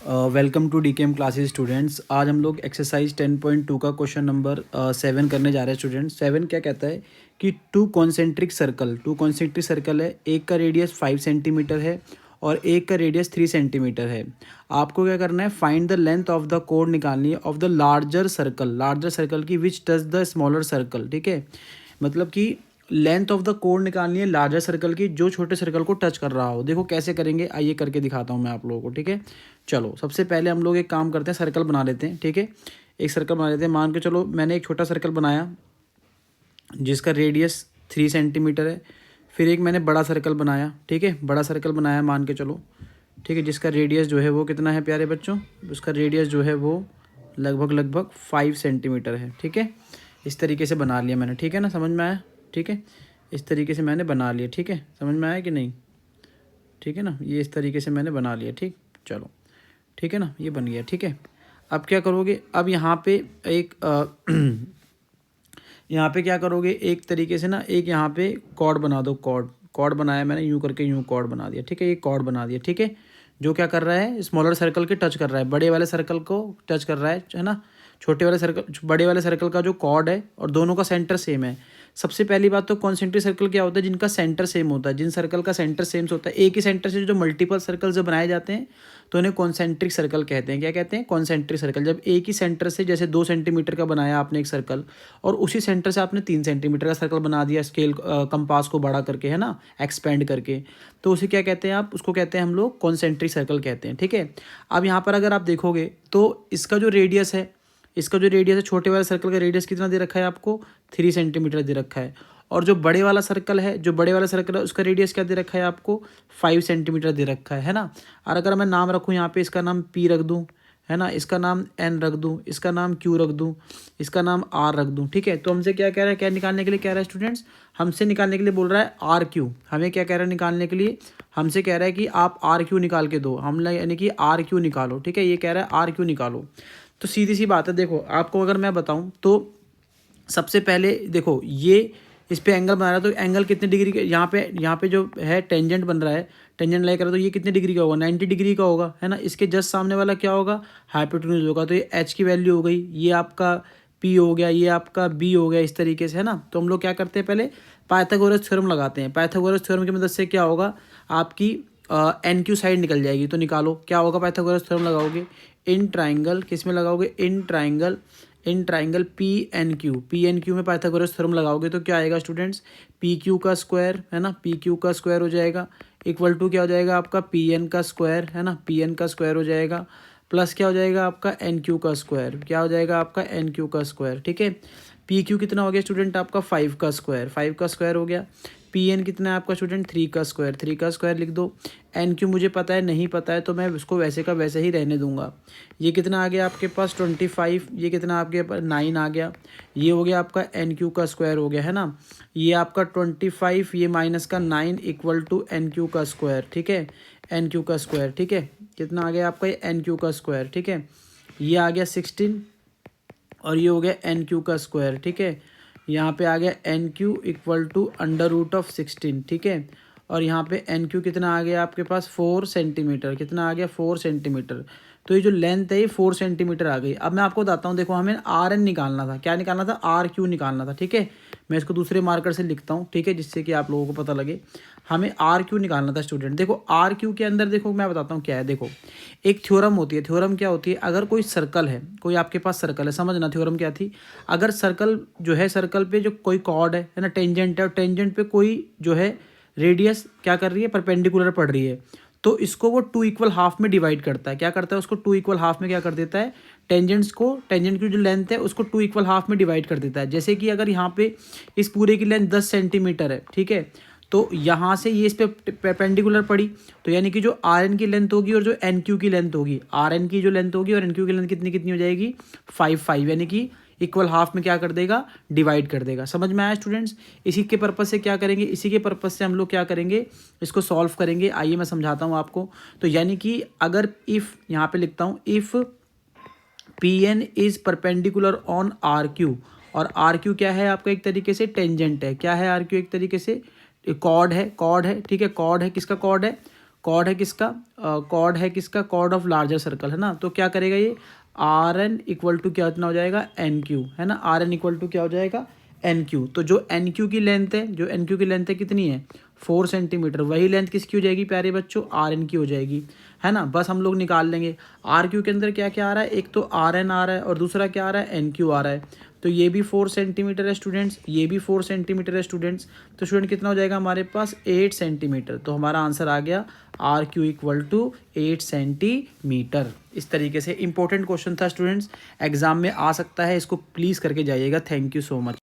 Welcome to DKM classes students. आज हम लोग एक्सरसाइज 10.2 का क्वेश्चन नंबर 7 करने जा रहे हैं स्टूडेंट्स। 7 क्या कहता है कि टू कॉन्सेंट्रिक सर्कल है, एक का रेडियस 5 सेंटीमीटर है और एक का रेडियस 3 सेंटीमीटर है। आपको क्या करना है, find the length of the code निकालनी है ऑफ द लार्जर सर्कल की विच टच द स्मॉलर सर्कल। ठीक है, मतलब कि लेंथ ऑफ द कोड निकालनी है लार्जर सर्कल की जो छोटे सर्कल को टच कर रहा हो। देखो कैसे करेंगे, आइए करके दिखाता हूँ मैं आप लोगों को। ठीक है, चलो सबसे पहले हम लोग एक काम करते हैं, सर्कल बना लेते हैं। ठीक है, एक सर्कल बना लेते हैं। मान के चलो मैंने एक छोटा सर्कल बनाया जिसका रेडियस 3 सेंटीमीटर है। फिर एक मैंने बड़ा सर्कल बनाया। ठीक है, बड़ा सर्कल बनाया मान के चलो, ठीक है, जिसका रेडियस जो है वो कितना है प्यारे बच्चों, उसका रेडियस जो है वो लगभग 5 सेंटीमीटर है। ठीक है, इस तरीके से बना लिया मैंने। ठीक है ना, समझ में आया? ठीक है, इस तरीके से मैंने बना लिया। ठीक है, समझ में आया कि नहीं? ठीक है ना, ये इस तरीके से मैंने बना लिया। ठीक, चलो ठीक है ना, ये बन गया। ठीक है, अब क्या करोगे, अब यहाँ पे एक यहाँ पे क्या करोगे, एक तरीके से ना एक यहाँ पे कॉर्ड बना दो। कॉर्ड बनाया मैंने, यूँ करके यूँ कॉर्ड बना दिया। ठीक है, ये कॉर्ड बना दिया। ठीक है, जो क्या कर रहा है, स्मॉलर सर्कल के टच कर रहा है, बड़े वाले सर्कल को टच कर रहा है ना। बड़े वाले सर्कल का जो कॉर्ड है और दोनों का सेंटर सेम है। सबसे पहली बात तो कॉन्सेंट्रिक सर्कल क्या होता है, जिनका सेंटर सेम होता है। जिन सर्कल का सेंटर सेम होता है, एक ही सेंटर से जो मल्टीपल सर्कल जो बनाए जाते हैं तो उन्हें कॉन्सेंट्रिक सर्कल कहते हैं। क्या कहते हैं? Concentric circle. जब एक ही सेंटर से, जैसे 2 सेंटीमीटर का बनाया आपने एक सर्कल और उसी सेंटर से आपने 3 सेंटीमीटर का सर्कल बना दिया, स्केल कंपास को बड़ा करके, है ना, एक्सपेंड करके, तो उसे क्या कहते हैं आप, उसको कहते हैं हम लोग कॉन्सेंट्रिक सर्कल कहते हैं। ठीक है, अब यहाँ पर अगर आप देखोगे तो इसका जो रेडियस है छोटे वाले सर्कल का रेडियस कितना दे रखा है आपको, 3 सेंटीमीटर दे रखा है। और जो बड़े वाला सर्कल है उसका रेडियस क्या दे रखा है आपको, 5 सेंटीमीटर दे रखा है ना। और अगर मैं नाम रखूँ यहाँ पे, इसका नाम P रख दूँ, है ना, इसका नाम N रख दूँ, इसका नाम Q रख दूँ, इसका नाम R रख दूँ। ठीक है, तो हमसे क्या कह रहा है, क्या निकालने के लिए कह रहा है स्टूडेंट्स, हमसे निकालने के लिए बोल रहा है RQ। हमें क्या कह रहा है निकालने के लिए, हमसे कह रहा है कि आप RQ निकाल के दो, हम यानी कि RQ निकालो। ठीक है, ये कह रहा है RQ निकालो। तो सीधी सी बात है, देखो आपको अगर मैं बताऊं तो सबसे पहले देखो, ये इस पे एंगल बना रहा है तो एंगल कितने डिग्री के, यहाँ पे जो है टेंजेंट बन रहा है, टेंजेंट लाई कर रहा है, तो ये कितने डिग्री का होगा, 90 डिग्री का होगा, है ना। इसके जस्ट सामने वाला क्या होगा, हाइपोटेन्यूज होगा। तो ये H की वैल्यू हो गई, ये आपका P हो गया, ये आपका B हो गया, इस तरीके से, है ना। तो हम लोग क्या करते हैं, पहले पाइथागोरस थ्योरम लगाते हैं। पाइथागोरस थ्योरम की मदद से क्या होगा, आपकी NQ साइड निकल जाएगी। तो निकालो क्या होगा, पाइथागोरस थ्योरम लगाओगे इन ट्राइंगल, किस में लगाओगे, इन ट्राइंगल PNQ में पाइथागोरस थ्योरम लगाओगे तो क्या आएगा स्टूडेंट्स, PQ का स्क्वायर, है ना, PQ का स्क्वायर हो जाएगा, इक्वल टू क्या हो जाएगा आपका PN का स्क्वायर, है ना, PN का स्क्वायर हो जाएगा, प्लस क्या हो जाएगा आपका NQ का स्क्वायर, क्या हो जाएगा आपका NQ का स्क्वायर। ठीक है, PQ कितना हो गया स्टूडेंट आपका 5 का स्क्वायर हो गया। PN कितना है आपका स्टूडेंट 3 का स्क्वायर लिख दो। NQ मुझे पता है, नहीं पता है तो मैं उसको वैसे का वैसे ही रहने दूंगा। ये कितना आ गया आपके पास 25, ये कितना आपके पास 9 आ गया, ये हो गया आपका NQ का स्क्वायर हो गया, है ना। ये आपका 25, ये माइनस का 9 इक्वल टू NQ का स्क्वायर। ठीक है, NQ का स्क्वायर। ठीक है, कितना आ गया आपका ये NQ का स्क्वायर। ठीक है, ये आ गया 16 और ये हो गया NQ का स्क्वायर। ठीक है, यहाँ पे आ गया NQ इक्वल टू √16। ठीक है, और यहाँ पे NQ कितना आ गया आपके पास 4 सेंटीमीटर, कितना आ गया 4 सेंटीमीटर। तो ये जो लेंथ है ये 4 सेंटीमीटर आ गई। अब मैं आपको बताता हूँ, देखो हमें RN निकालना था, क्या निकालना था, RQ निकालना था। ठीक है, मैं इसको दूसरे मार्कर से लिखता हूँ, ठीक है, जिससे कि आप लोगों को पता लगे। हमें RQ निकालना था स्टूडेंट। देखो RQ के अंदर देखो मैं बताता हूँ क्या है। देखो एक थ्योरम होती है, थ्योरम क्या होती है, अगर कोई सर्कल है, कोई आपके पास सर्कल है, समझना थ्योरम क्या थी। अगर सर्कल जो है, सर्कल पे जो कोई कॉर्ड है ना, टेंजेंट है, और टेंजेंट पे कोई जो है रेडियस क्या कर रही है, परपेंडिकुलर पड़ रही है, तो इसको वो 2 इक्वल हाफ में डिवाइड करता है। क्या करता है, उसको 2 इक्वल हाफ में क्या कर देता है, टेंजेंट की जो लेंथ है उसको 2 इक्वल हाफ में डिवाइड कर देता है। जैसे कि अगर यहाँ पे इस पूरे की लेंथ 10 सेंटीमीटर है, ठीक है, तो यहाँ से ये इस पे परपेंडिकुलर पड़ी, तो यानी कि जो RN की लेंथ होगी और जो NQ की लेंथ होगी, RN की जो लेंथ होगी और NQ की लेंथ कितनी कितनी हो जाएगी, 5 यानी कि इक्वल हाफ में क्या कर देगा, डिवाइड कर देगा। समझ में आया स्टूडेंट्स? इसी के पर्पस से क्या करेंगे, इसी के पर्पस से हम लोग क्या करेंगे, इसको सॉल्व करेंगे। आइए मैं समझाता हूँ आपको। तो यानी कि अगर इफ़, यहाँ पे लिखता हूँ, if PN is perpendicular on RQ, और RQ क्या है आपका, एक तरीके से टेंजेंट है। क्या है RQ, एक तरीके से कॉर्ड है। ठीक है, कॉर्ड है, किसका कॉर्ड है, कॉर्ड है किसका, कॉर्ड ऑफ लार्जर सर्कल है ना। तो क्या करेगा ये, आर एन इक्वल टू क्या इतना हो जाएगा, एन क्यू है ना, आर एन इक्वल टू क्या हो जाएगा, एन क्यू। तो जो एन क्यू की लेंथ है, कितनी है, 4 सेंटीमीटर, वही लेंथ किसकी हो जाएगी प्यारे बच्चों, आर एन की हो जाएगी, है ना। बस हम लोग निकाल लेंगे आर क्यू के अंदर क्या क्या आ रहा है, एक तो आर एन आ रहा है और दूसरा क्या आ रहा है, एन क्यू आ रहा है। तो ये भी 4 सेंटीमीटर है स्टूडेंट्स, ये भी 4 सेंटीमीटर है स्टूडेंट्स। तो स्टूडेंट कितना हो जाएगा हमारे पास, 8 सेंटीमीटर। तो हमारा आंसर आ गया R Q equal to 8 centimetre. इस तरीके से इंपॉर्टेंट क्वेश्चन था स्टूडेंट्स, एग्जाम में आ सकता है, इसको प्लीज़ करके जाइएगा। Thank you so much.